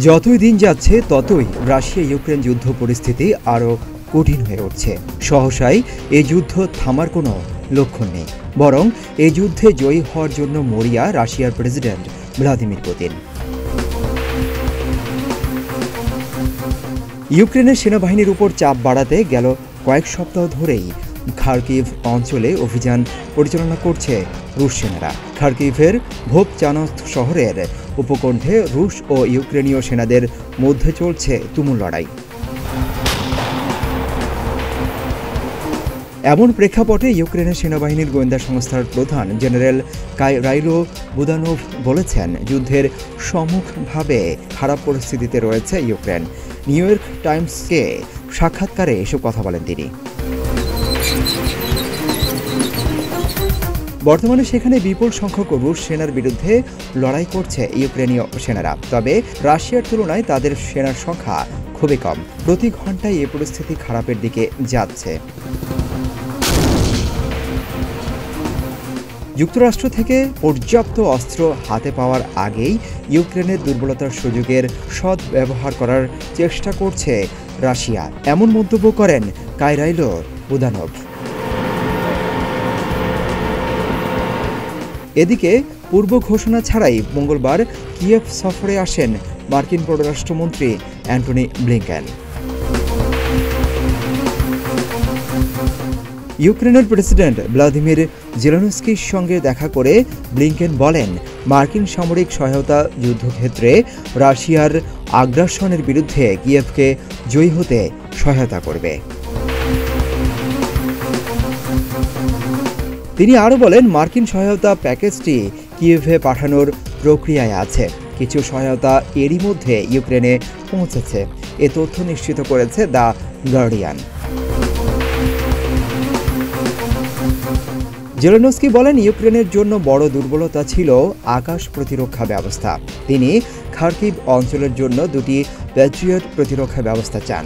যতই দিন যাচ্ছে ততই রাশিয়া ইউক্রেন যুদ্ধ পরিস্থিতি আরও কঠিন হয়ে উঠছে। সহসাই এই যুদ্ধ থামার কোনো লক্ষণ নেই, বরং এই যুদ্ধে জয়ী হওয়ার জন্য মরিয়া রাশিয়ার প্রেসিডেন্ট ভ্লাদিমির পুতিন। ইউক্রেনের সেনাবাহিনীর উপর চাপ বাড়াতে গেল কয়েক সপ্তাহ ধরেই খার্কিভ অঞ্চলে অভিযান পরিচালনা করছে রুশ সেনারা। খার্কিভের ভোপচানস্ক শহরের উপকণ্ঠে রুশ ও ইউক্রেনীয় সেনাদের মধ্যে চলছে তুমুল লড়াই। এমন প্রেক্ষাপটে ইউক্রেনের সেনাবাহিনীর গোয়েন্দা সংস্থার প্রধান জেনারেল কাইরাইলো বুদানোভ বলেছেন, যুদ্ধের সম্মুখভাবে খারাপ পরিস্থিতিতে রয়েছে ইউক্রেন। নিউ ইয়র্ক টাইমসকে সাক্ষাৎকারে এসব কথা বলেন তিনি। বর্তমানে সেখানে বিপুল সংখ্যক রুশ সেনার বিরুদ্ধে লড়াই করছে ইউক্রেনীয় সেনারা, তবে রাশিয়ার তুলনায় তাদের সেনার সংখ্যা খুবই কম। প্রতি ঘন্টায় এই পরিস্থিতি খারাপের দিকে যাচ্ছে। যুক্তরাষ্ট্র থেকে পর্যাপ্ত অস্ত্র হাতে পাওয়ার আগেই ইউক্রেনের দুর্বলতার সুযোগের সদ্ব্যবহার করার চেষ্টা করছে রাশিয়া, এমন মন্তব্য করেন কাইরাইলো বুদানোভ। এদিকে পূর্ব ঘোষণা ছাড়াই মঙ্গলবার কিয়েভ সফরে আসেন মার্কিন পররাষ্ট্রমন্ত্রী অ্যান্টনি ব্লিংকেন। ইউক্রেনের প্রেসিডেন্ট ভ্লাদিমির জেলেনস্কির সঙ্গে দেখা করে ব্লিংকেন বলেন, মার্কিন সামরিক সহায়তা যুদ্ধক্ষেত্রে রাশিয়ার আগ্রাসনের বিরুদ্ধে কিয়েভকে জয়ী হতে সহায়তা করবে। তিনি আরও বলেন, মার্কিন সহায়তা প্যাকেজটি কিয়েভে পাঠানোর প্রক্রিয়ায় আছে। কিছু সহায়তা এরই মধ্যে ইউক্রেনে পৌঁছেছে, এ তথ্য নিশ্চিত করেছে দ্য গার্ডিয়ান। জেলেনস্কি বলেন, ইউক্রেনের জন্য বড় দুর্বলতা ছিল আকাশ প্রতিরক্ষা ব্যবস্থা। তিনি খার্কিভ অঞ্চলের জন্য দুটি প্যাট্রিয়ট প্রতিরক্ষা ব্যবস্থা চান।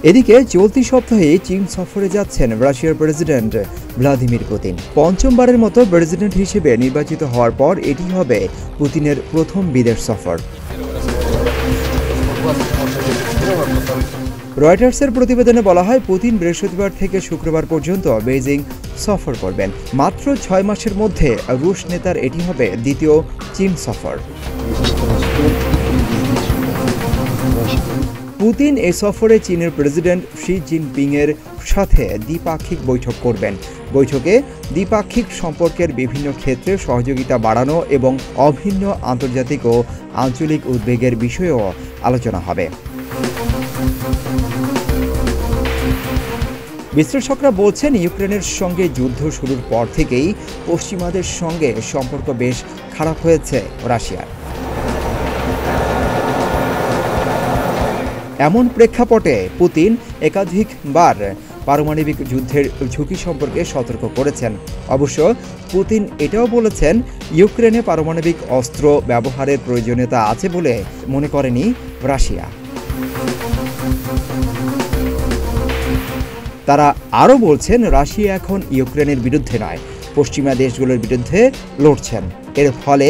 এদিকে চলতি সপ্তাহে চীন সফরে যাচ্ছেন রাশিয়ার প্রেসিডেন্ট ভ্লাদিমির পুতিন। পঞ্চমবারের মতো প্রেসিডেন্ট হিসেবে নির্বাচিত হওয়ার পর এটি হবে পুতিনের প্রথম বিদেশ সফর। রয়টার্সের প্রতিবেদনে বলা হয়, পুতিন বৃহস্পতিবার থেকে শুক্রবার পর্যন্ত বেইজিং সফর করবেন। মাত্র 6 মাসের মধ্যে রুশ নেতার এটি হবে দ্বিতীয় চীন সফর। পুতিন এই সফরে চীনের প্রেসিডেন্ট শি জিনপিং এর সাথে দ্বিপাক্ষিক বৈঠক করবেন। বৈঠকে দ্বিপাক্ষিক সম্পর্কের বিভিন্ন ক্ষেত্রে সহযোগিতা বাড়ানো এবং অভিন্ন আন্তর্জাতিক ও আঞ্চলিক উদ্বেগের বিষয়েও আলোচনা হবে। বিশ্লেষকরা বলছেন, ইউক্রেনের সঙ্গে যুদ্ধ শুরুর পর থেকেই পশ্চিমাদের সঙ্গে সম্পর্ক বেশ খারাপ হয়েছে রাশিয়ার। এমন প্রেক্ষাপটে পুতিন একাধিকবার পারমাণবিক যুদ্ধের ঝুঁকি সম্পর্কে সতর্ক করেছেন। অবশ্য পুতিন এটাও বলেছেন, ইউক্রেনে পারমাণবিক অস্ত্র ব্যবহারের প্রয়োজনীয়তা আছে বলে মনে করেনি রাশিয়া। তারা আরও বলছেন, রাশিয়া এখন ইউক্রেনের বিরুদ্ধে নয়, পশ্চিমা দেশগুলোর বিরুদ্ধে লড়ছেন। এর ফলে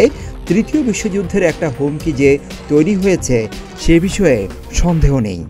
তৃতীয় বিশ্বযুদ্ধের একটা হুমকি যে তৈরি হয়েছে সে বিষয়ে সন্দেহ নেই।